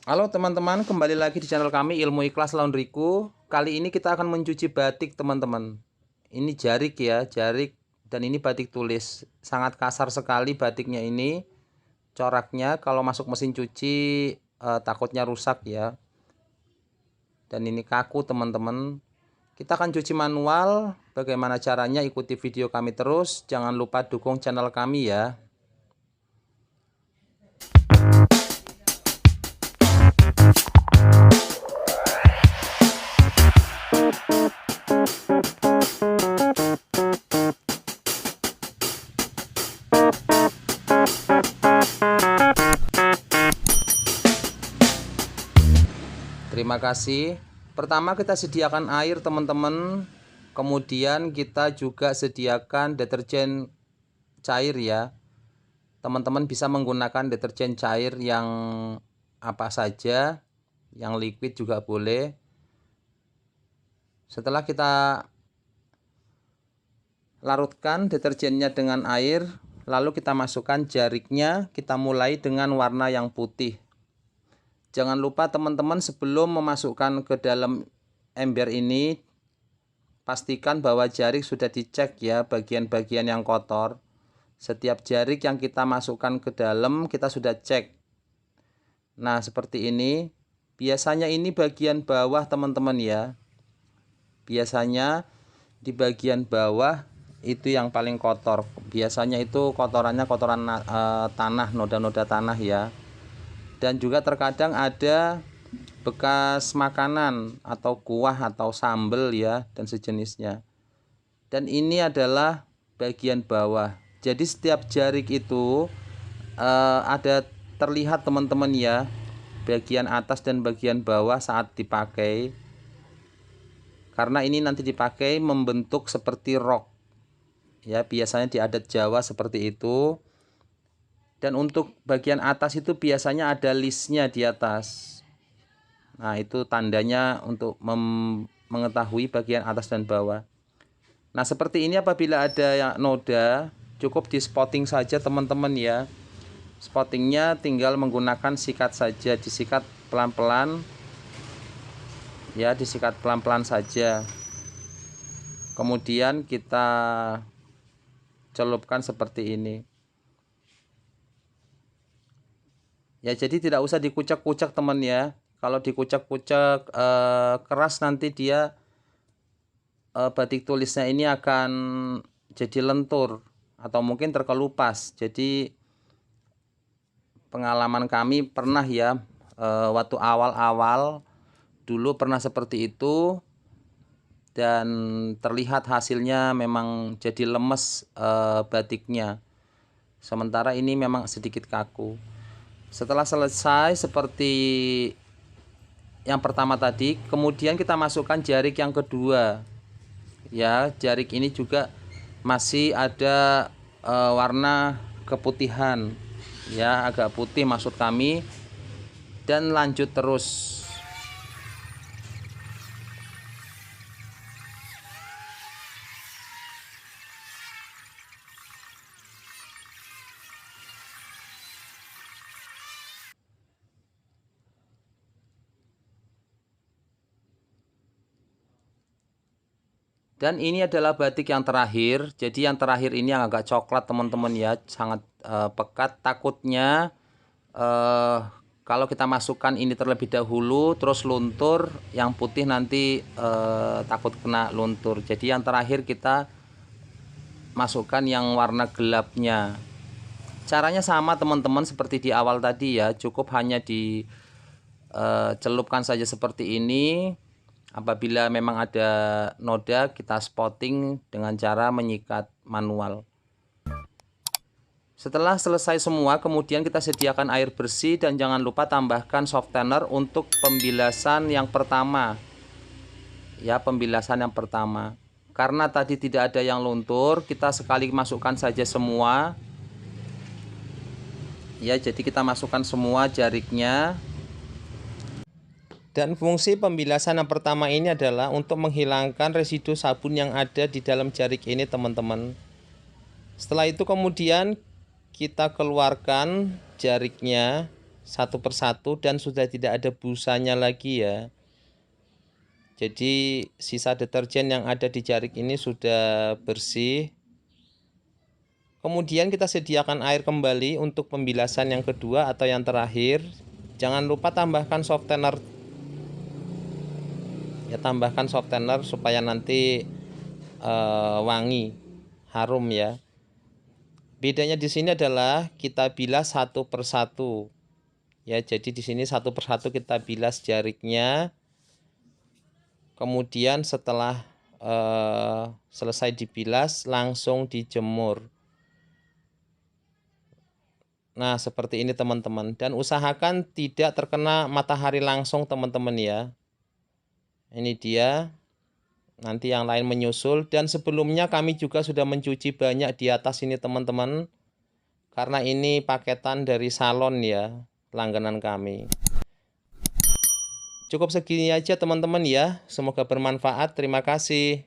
Halo teman-teman, kembali lagi di channel kami Ilmu Ikhlas Laundryku. Kali ini kita akan mencuci batik teman-teman. Ini jarik ya, jarik, dan ini batik tulis. Sangat kasar sekali batiknya ini. Coraknya kalau masuk mesin cuci takutnya rusak ya. Dan ini kaku teman-teman. Kita akan cuci manual. Bagaimana caranya, ikuti video kami terus. Jangan lupa dukung channel kami ya. Terima kasih. Pertama kita sediakan air teman-teman. Kemudian kita juga sediakan deterjen cair ya. Teman-teman bisa menggunakan deterjen cair yang apa saja, yang liquid juga boleh. Setelah kita larutkan deterjennya dengan air, lalu kita masukkan jariknya. Kita mulai dengan warna yang putih. Jangan lupa teman-teman, sebelum memasukkan ke dalam ember ini, pastikan bahwa jarik sudah dicek ya, bagian-bagian yang kotor. Setiap jarik yang kita masukkan ke dalam kita sudah cek. Nah seperti ini. Biasanya ini bagian bawah teman-teman ya. Biasanya di bagian bawah itu yang paling kotor. Biasanya itu kotorannya kotoran tanah, noda-noda tanah ya. Dan juga terkadang ada bekas makanan atau kuah atau sambal ya, dan sejenisnya. Dan ini adalah bagian bawah. Jadi setiap jarik itu ada terlihat teman-teman ya, bagian atas dan bagian bawah saat dipakai. Karena ini nanti dipakai membentuk seperti rok ya, biasanya di adat Jawa seperti itu. Dan untuk bagian atas itu biasanya ada listnya di atas. Nah itu tandanya untuk mengetahui bagian atas dan bawah. Nah seperti ini, apabila ada yang noda, cukup di spotting saja teman-teman ya. Spottingnya tinggal menggunakan sikat saja, disikat pelan-pelan ya, disikat pelan-pelan saja. Kemudian kita celupkan seperti ini. Ya jadi tidak usah dikucek-kucek teman ya. Kalau dikucek-kucek keras, nanti dia batik tulisnya ini akan jadi lentur atau mungkin terkelupas. Jadi pengalaman kami pernah ya, waktu awal-awal dulu pernah seperti itu. Dan terlihat hasilnya memang jadi lemes batiknya. Sementara ini memang sedikit kaku. Setelah selesai seperti yang pertama tadi, kemudian kita masukkan jarik yang kedua. Ya, jarik ini juga masih ada warna keputihan. Ya, agak putih maksud kami. Dan lanjut terus. Dan ini adalah batik yang terakhir. Jadi yang terakhir ini yang agak coklat teman-teman ya, sangat pekat. Takutnya kalau kita masukkan ini terlebih dahulu terus luntur, yang putih nanti takut kena luntur. Jadi yang terakhir kita masukkan yang warna gelapnya. Caranya sama teman-teman seperti di awal tadi ya, cukup hanya dicelupkan saja seperti ini. Apabila memang ada noda, kita spotting dengan cara menyikat manual. Setelah selesai semua, kemudian kita sediakan air bersih dan jangan lupa tambahkan softener untuk pembilasan yang pertama. Ya, pembilasan yang pertama. Karena tadi tidak ada yang luntur, kita sekali masukkan saja semua. Ya, jadi kita masukkan semua jariknya. Dan fungsi pembilasan yang pertama ini adalah untuk menghilangkan residu sabun yang ada di dalam jarik ini teman-teman. Setelah itu kemudian kita keluarkan jariknya satu persatu dan sudah tidak ada busanya lagi ya. Jadi sisa deterjen yang ada di jarik ini sudah bersih. Kemudian kita sediakan air kembali untuk pembilasan yang kedua atau yang terakhir. Jangan lupa tambahkan softener. Ya, tambahkan softener supaya nanti wangi, harum ya. Bedanya di sini adalah kita bilas satu persatu. Ya, jadi di sini satu persatu kita bilas jariknya. Kemudian setelah selesai dibilas langsung dijemur. Nah, seperti ini teman-teman. Dan usahakan tidak terkena matahari langsung teman-teman ya. Ini dia. Nanti yang lain menyusul. Dan sebelumnya kami juga sudah mencuci banyak di atas ini teman-teman. Karena ini paketan dari salon ya, langganan kami. Cukup segini aja teman-teman ya. Semoga bermanfaat. Terima kasih.